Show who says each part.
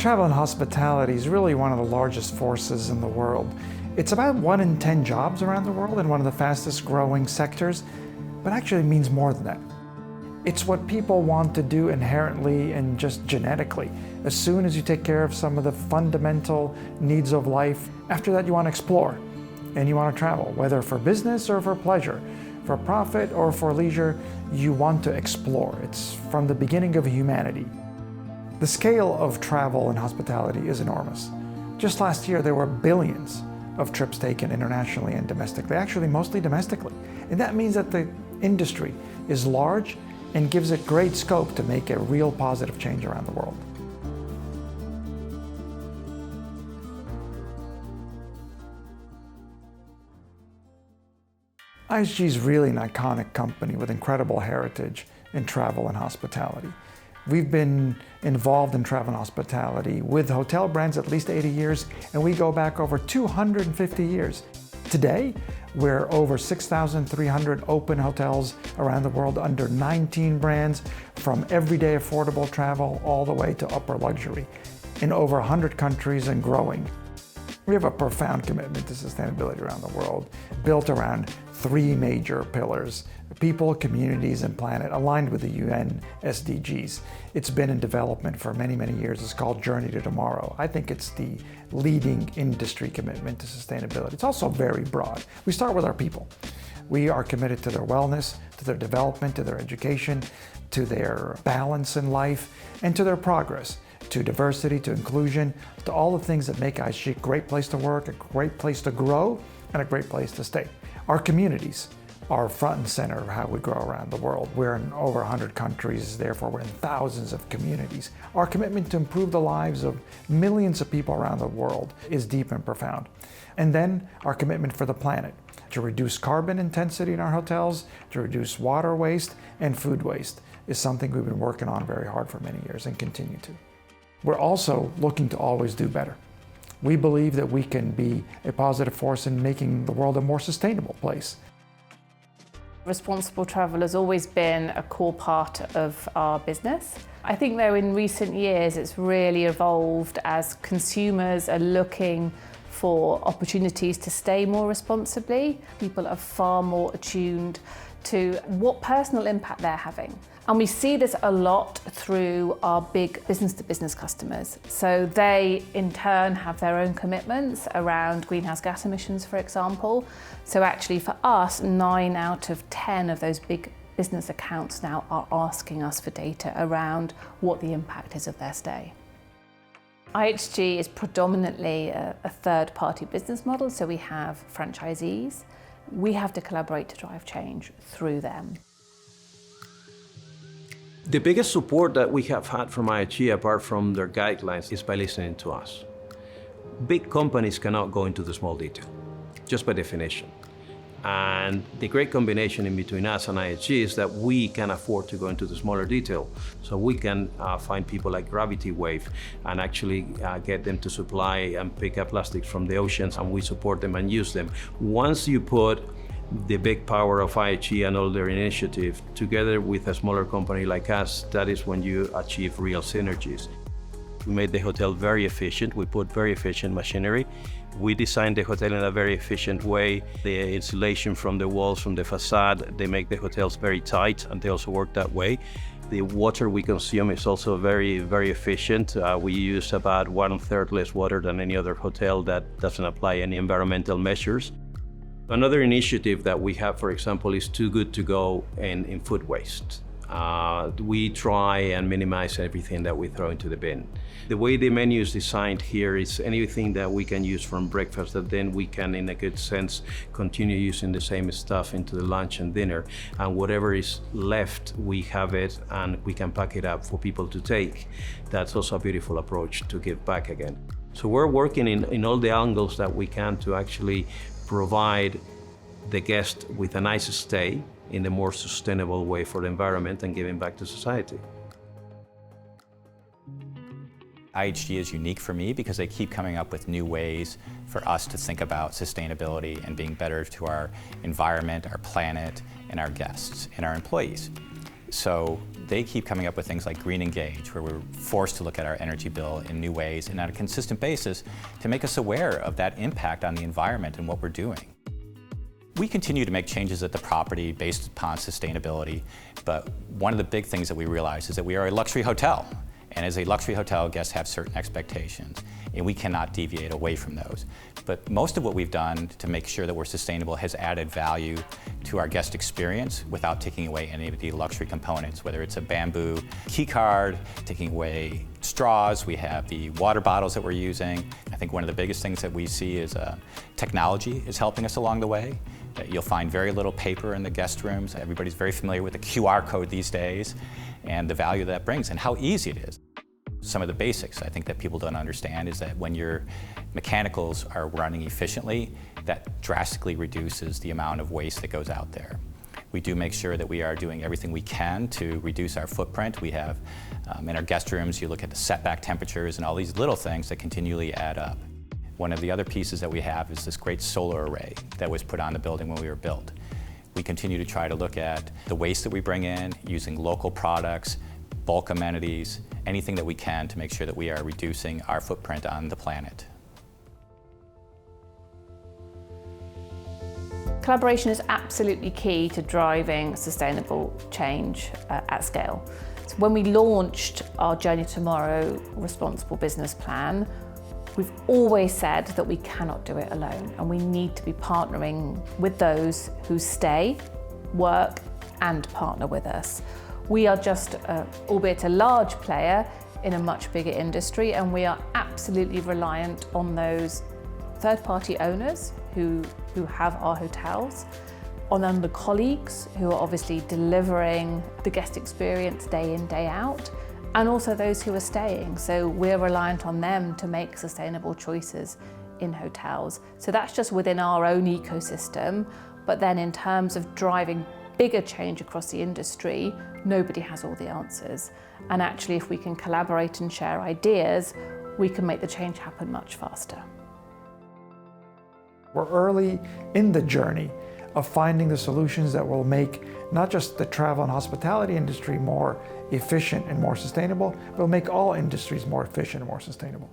Speaker 1: Travel and hospitality is really one of the largest forces in the world. It's about 1 in 10 jobs around the world and one of the fastest growing sectors, but actually means more than that. It's what people want to do inherently and just genetically. As soon as you take care of some of the fundamental needs of life, after that you want to explore and you want to travel, whether for business or for pleasure, for profit or for leisure, you want to explore. It's from the beginning of humanity. The scale of travel and hospitality is enormous. Just last year there were billions of trips taken internationally and domestically, actually mostly domestically. And that means that the industry is large and gives it great scope to make a real positive change around the world. IHG is really an iconic company with incredible heritage in travel and hospitality. We've been involved in travel and hospitality with hotel brands at least 80 years, and we go back over 250 years. Today, we're over 6,300 open hotels around the world under 19 brands, from everyday affordable travel all the way to upper luxury, in over 100 countries and growing. We have a profound commitment to sustainability around the world, built around 3 major pillars: people, communities, and planet, aligned with the UN SDGs. It's been in development for many, many years. It's called Journey to Tomorrow. I think it's the leading industry commitment to sustainability. It's also very broad. We start with our people. We are committed to their wellness, to their development, to their education, to their balance in life, and to their progress, to diversity, to inclusion, to all the things that make IHG a great place to work, a great place to grow, and a great place to stay. Our communities are front and center of how we grow around the world. We're in over 100 countries, therefore we're in thousands of communities. Our commitment to improve the lives of millions of people around the world is deep and profound. And then our commitment for the planet, to reduce carbon intensity in our hotels, to reduce water waste and food waste, is something we've been working on very hard for many years and continue to. We're also looking to always do better. We believe that we can be a positive force in making the world a more sustainable place.
Speaker 2: Responsible travel has always been a core part of our business. I think though in recent years it's really evolved as consumers are looking for opportunities to stay more responsibly. People are far more attuned to what personal impact they're having. And we see this a lot through our big business-to-business customers. So they, in turn, have their own commitments around greenhouse gas emissions, for example. So actually for us, 9 out of 10 of those big business accounts now are asking us for data around what the impact is of their stay. IHG is predominantly a third-party business model, so we have franchisees. We have to collaborate to drive change through them.
Speaker 3: The biggest support that we have had from IHG, apart from their guidelines, is by listening to us. Big companies cannot go into the small detail, just by definition. And the great combination in between us and IHG is that we can afford to go into the smaller detail. So we can find people like Gravity Wave and actually get them to supply and pick up plastics from the oceans, and we support them and use them. Once you put the big power of IHG and all their initiative together with a smaller company like us, that is when you achieve real synergies. We made the hotel very efficient. We put very efficient machinery. We designed the hotel in a very efficient way. The insulation from the walls, from the facade, they make the hotels very tight, and they also work that way. The water we consume is also very, very efficient. We use about 1/3 less water than any other hotel that doesn't apply any environmental measures. Another initiative that we have, for example, is Too Good to Go in food waste. We try and minimize everything that we throw into the bin. The way the menu is designed here is anything that we can use from breakfast that then we can, in a good sense, continue using the same stuff into the lunch and dinner. And whatever is left, we have it and we can pack it up for people to take. That's also a beautiful approach to give back again. So we're working in all the angles that we can to actually provide the guest with a nice stay in a more sustainable way for the environment and giving back to society.
Speaker 4: IHG is unique for me because they keep coming up with new ways for us to think about sustainability and being better to our environment, our planet, and our guests, and our employees. So they keep coming up with things like Green Engage, where we're forced to look at our energy bill in new ways and on a consistent basis to make us aware of that impact on the environment and what we're doing. We continue to make changes at the property based upon sustainability, but one of the big things that we realize is that we are a luxury hotel. And as a luxury hotel, guests have certain expectations, and we cannot deviate away from those. But most of what we've done to make sure that we're sustainable has added value to our guest experience without taking away any of the luxury components, whether it's a bamboo key card, taking away straws, we have the water bottles that we're using. I think one of the biggest things that we see is technology is helping us along the way. You'll find very little paper in the guest rooms. Everybody's very familiar with the QR code these days and the value that brings and how easy it is. Some of the basics I think that people don't understand is that when your mechanicals are running efficiently, that drastically reduces the amount of waste that goes out there. We do make sure that we are doing everything we can to reduce our footprint. We have, in our guest rooms, you look at the setback temperatures and all these little things that continually add up. One of the other pieces that we have is this great solar array that was put on the building when we were built. We continue to try to look at the waste that we bring in, using local products, bulk amenities, anything that we can to make sure that we are reducing our footprint on the planet.
Speaker 2: Collaboration is absolutely key to driving sustainable change at scale. So when we launched our Journey Tomorrow Responsible Business Plan, we've always said that we cannot do it alone, and we need to be partnering with those who stay, work, and partner with us. We are just, albeit a large player, in a much bigger industry, and we are absolutely reliant on those third-party owners who have our hotels, on the colleagues who are obviously delivering the guest experience day in, day out, and also those who are staying. So we're reliant on them to make sustainable choices in hotels. So that's just within our own ecosystem, but then in terms of driving bigger change across the industry, nobody has all the answers. And actually, if we can collaborate and share ideas, we can make the change happen much faster.
Speaker 1: We're early in the journey of finding the solutions that will make not just the travel and hospitality industry more efficient and more sustainable, but will make all industries more efficient and more sustainable.